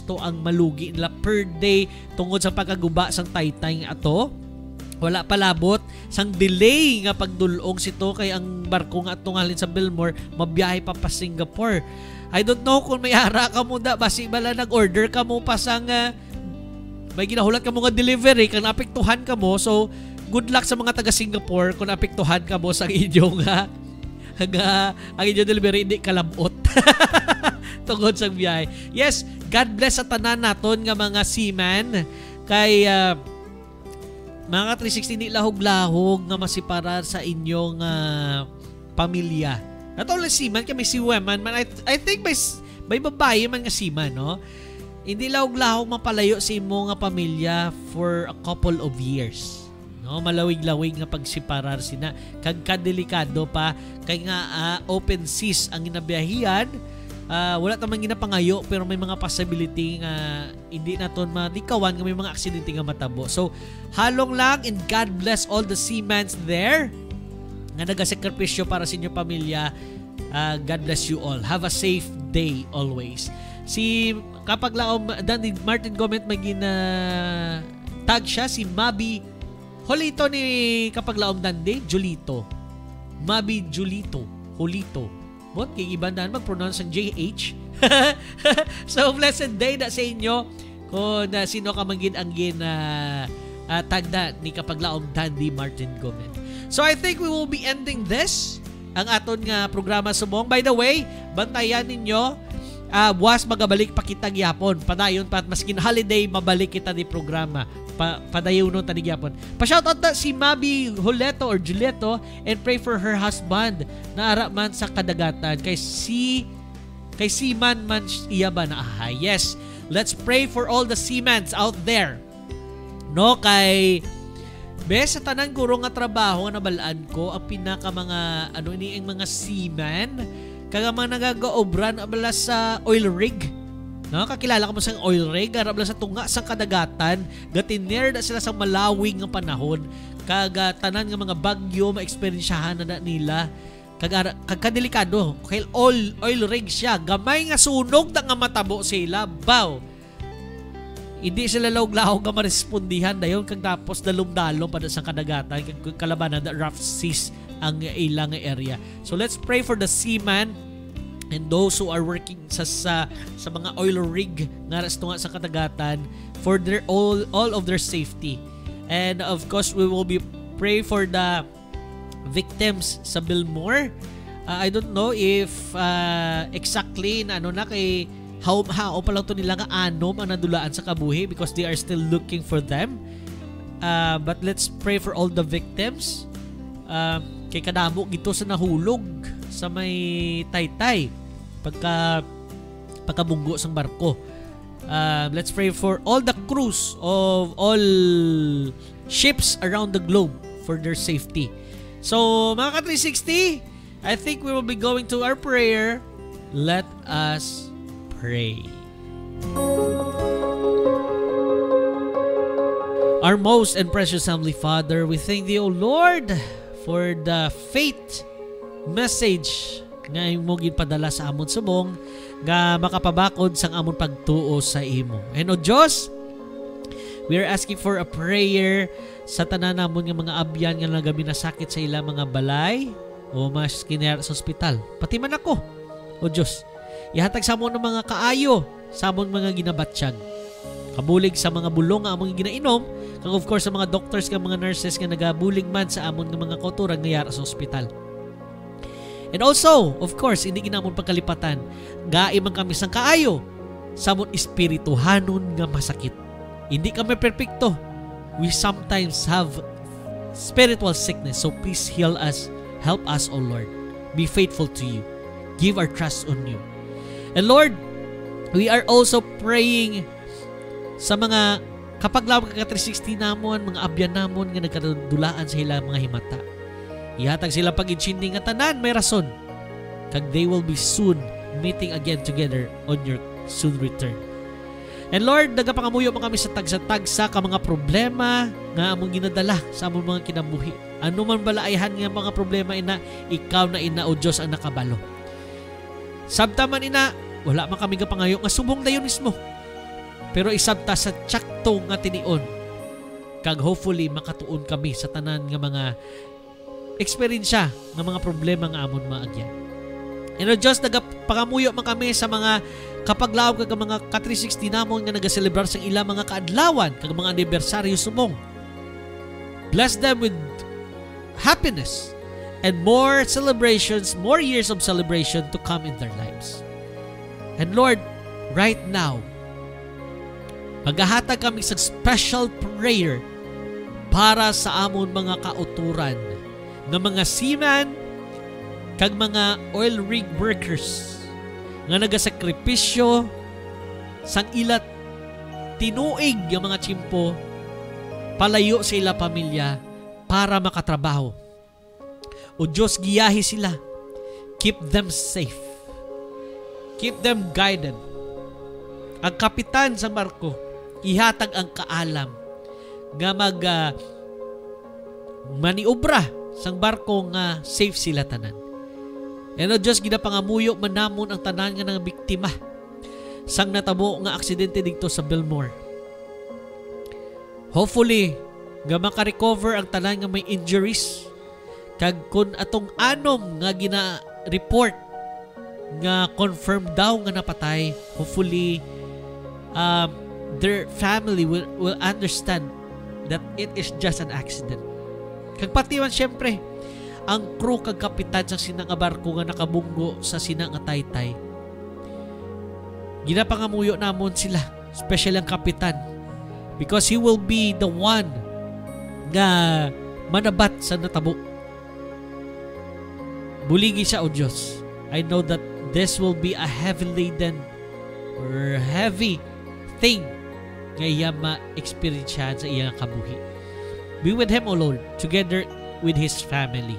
to ang malugi nila per day tungod sa pagkaguba sang Taytay ato. Wala palabot sang delay nga pagdulong sito kay ang barko nga atong halin sa Belmore mabiyahe pa Singapore. I don't know kung may ara ka mo da basi bala nag-order ka mo pa sang may ginahulat ka mo nga delivery kung naapektuhan ka mo. So good luck sa mga taga Singapore kung naapektuhan ka mo sa inyong ang inyong delivery hindi kalabot tungod sa biyahe. Yes, God bless sa tanan naton nga mga seaman kay mga 360 ni lahog-lahog nga masiparar sa inyong pamilya. Not only seaman, kaya may seaman man. I think may babae man nga seaman, no? Hindi lahog-lahog mapalayo sa imo nga pamilya for a couple of years. No, malawig-lawig nga pagsiparar sina. Kag kadelikado pa kay nga open seas ang ginabiyahian. Wala tamang ginapangayo pero may mga possibility nga hindi naton madikawan nga may mga aksidente nga matabo. So halong lang and God bless all the seamen there nga nagasakripisyo para sa inyong pamilya. God bless you all. Have a safe day always. Si kapag laom Dandy Martin Gomet magina tag siya si Mabi Holito ni kapag laom Dandy Julito. Mabi Julito Holito. Bot kay ibandan mag-pronounce ang JH. So blessed day na sa inyo kung sino ka man gid ang tagda ni kapag laom Dandy Martin Gomet. So I think we will be ending this ang aton nga programa subong. By the way, bantayan ninyo buwas magabalik pa kita gyapon. Padayon pa maskin holiday mabalik kita di programa. Padayon no tani gyapon. Pa-shoutout ta si Mabi Juleto or Juleto and pray for her husband na ara man sa kadagatan kay seaman man iya ba na yes. Let's pray for all the seamans out there. No kay sa tanan guro nga trabaho nga nabalaan ko ang pinaka mga ang mga seaman kaga mga nagagaobran abala sa oil rig. No, kakilala ka mo sa oil rig, abala sa tunga sa kadagatan, gatiner na sila sa malawing nga panahon, kaga tanan nga mga bagyo maeksperiensyahan na nila. Kadelikado kay oil rig siya, gamay nga sunog na nga matabo sila, baw. Hindi sila lawg-lawg nga marespondihan dayon kag tapos dalom-dalom pa sa kadagatan kag kalabanan the rough seas ang ilang area. So let's pray for the seaman and those who are working sa mga oil rig nga rastunga sa kadagatan for their all of their safety. And of course we will be pray for the victims sa Belmore. I don't know if exactly na kay how pa lang to nila nga anom ang nadulaan sa kabuhi because they are still looking for them. But let's pray for all the victims. Kay kadamo gito sa nahulog sa may Taytay pagkabunggo sang barko. Let's pray for all the crews of all ships around the globe for their safety. So mga ka-360, I think we will be going to our prayer. Let us pray. Our most and precious Heavenly Father, we thank Thee, O Lord, for the faith message nga imo ginpadala sa amon subong nga makapabakod sang amon pagtuo sa imo. And o Diyos, we are asking for a prayer sa tanan namon nga mga abyan nga nagami na sakit sa ilang mga balay o mas kinayar sa ospital. Pati man ako, o Diyos. Ihatag sa amon ng mga kaayo, sa amon mga ginabatsyag. Kabulig sa mga bulong nga among ginainom, kag of course sa mga doctors kag mga nurses nga nagabulig man sa amon nga mga kauturan nga yara sa ospital. And also, of course, hindi ginamon pagkalipatan, gai man kami sang kaayo sa amon espirituhanon nga masakit. Hindi kami perpekto. We sometimes have spiritual sickness, so please heal us. Help us, O Lord. Be faithful to you. Give our trust on you. And Lord, we are also praying sa mga kapag lawag ka 360 namon, mga abyan namon nga nagkadulaan sa ilang mga himata. Ihatag sila pag-inchindi nga tanan, may rason. Kag they will be soon meeting again together on your soon return. And Lord, nagapangamuyo mo kami sa tagsa-tagsa ka mga problema nga among ginadala sa among mga kinabuhi. Ano man balaihan nga mga problema ina, ikaw na ina o Diyos ang nakabalo. Sabtaman ina, wala man kami gapangayo nga subong dayon mismo. Pero isabta sa tsakto nga tinion. Kag hopefully makatuon kami sa tanan nga mga eksperyensya nga mga problema nga amon maagyan. And o Diyos, nagapangamuyo man kami sa mga kapaglaom kag mga ka-360 namon nga nagaselebrar sa ilang mga kaadlawan kag mga anibersaryo subong. Bless them with happiness and more celebrations, more years of celebration to come in their lives. And Lord, right now, maghahatag kami sa special prayer para sa amon mga kauturan ng mga seaman kag mga oil rig workers nga nagasakripisyo sang ilat tinuig yung mga tsimpo palayo sa ila pamilya para makatrabaho. O Diyos, giyahi sila. Keep them safe. Keep them guided. Ang kapitan sa barko, ihatag ang kaalam nga maniobra sang barko nga safe sila tanan. And o Diyos, ginapangamuyo manamon ang tanan nga ng biktima sang natabo nga aksidente dito sa Belmore. Hopefully, nga makarecover ang tanan nga may injuries. Kag kun atong anom nga gina-report nga confirmed daw nga napatay, hopefully their family will understand that it is just an accident. Kag pati man syempre ang crew kag kapitan sa sinang nga barko nga nakabunggo sa sinang nga taytay. Ginapangamuyo namon sila, especially ang kapitan, because he will be the one nga manabat sa natabo. Buligi siya, O Diyos. I know that this will be a heavy laden or heavy thing nga iya ma-experience siya sa iyang kabuhi. Be with him, O Lord, together with his family.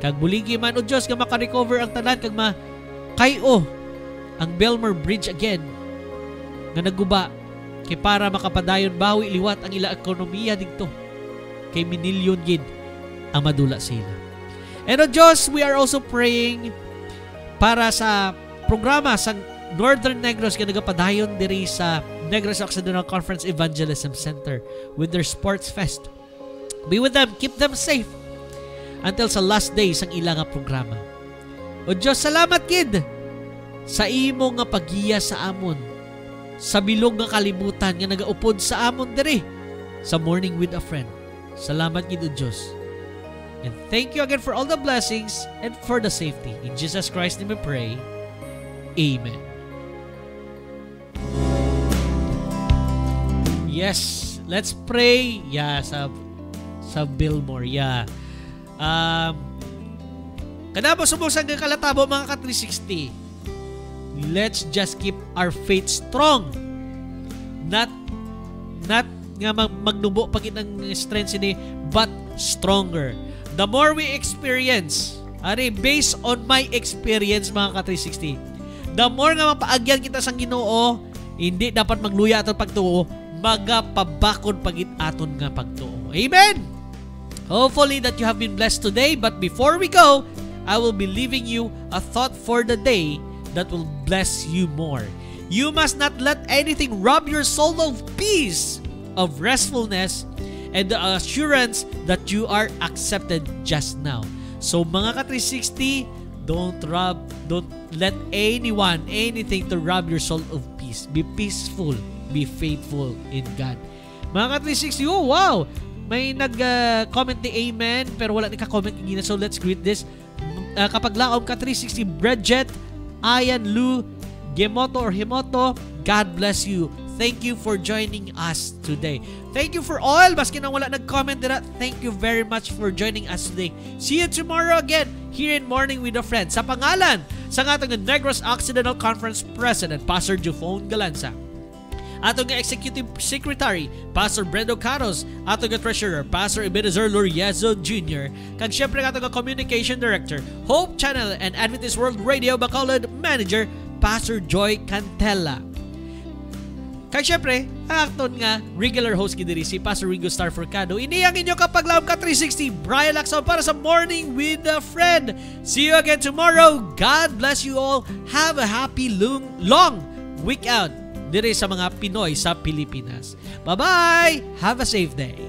Kag buligi man, O Diyos, nga makarecover ang tanan kag makayo ang Belmore Bridge again nga naguba kay para makapadayon bawi liwat ang ila ekonomiya dito kay minilyon gid ang madula sila. And O Diyos, we are also praying para sa programa sa Northern Negros nga nagapadayon diri sa Negros Occidental Conference Evangelism Center with their sports fest. Be with them, keep them safe until sa last days ang ilang programa. O Diyos, salamat kid sa imo nga paggiya sa amon sa bilog nga kalibutan nga nagaupod sa amon diri sa Morning with a Friend. Salamat kid, O Diyos. And thank you again for all the blessings and for the safety. In Jesus Christ's name we pray. Amen. Yes, let's pray. Yeah, sa Belmore. Yeah. Kanabo sumusang ng kalatabo mga ka-360. Let's just keep our faith strong. Not nga magnubo pag inang strength sini, but stronger. The more we experience, based on my experience mga ka-360, the more nga mapaagyan kita sang Ginoo, hindi dapat magluya aton pagtuo, magapabakon pagit aton nga pagtuo. Amen! Hopefully that you have been blessed today, but before we go, I will be leaving you a thought for the day that will bless you more. You must not let anything rob your soul of peace, of restfulness, and the assurance that you are accepted just now. So mga ka-360, Don't let anything to rob your soul of peace. Be peaceful. Be faithful in God. Mga ka-360, oh wow! May nag-comment ni Amen, pero wala nagka-comment ni Gina. So let's greet this. Kapag laom ka-360, Bridget, Ayan, Lou, Gemoto or Himoto, God bless you. Thank you for joining us today. Thank you for all. Maski nang wala nag-comment nila, thank you very much for joining us today. See you tomorrow again here in Morning with a Friend. Sa pangalan sa atong Negros Occidental Conference President, Pastor Jufone Galanza. Atong Executive Secretary, Pastor Brendo Caros. Atong Treasurer, Pastor Ebenezer Loriezo Jr. Kag syempre atong Communication Director, Hope Channel and Adventist World Radio Bacolod Manager, Pastor Joy Cantella. Kag syempre, ang akton nga regular host kidiri si Pastor Ringo Star Forcado. Iniyang inyo kapag laom ka 360, Brian Lacson para sa Morning with a Friend. See you again tomorrow. God bless you all. Have a happy long weekend diri sa mga Pinoy sa Pilipinas. Bye-bye! Have a safe day.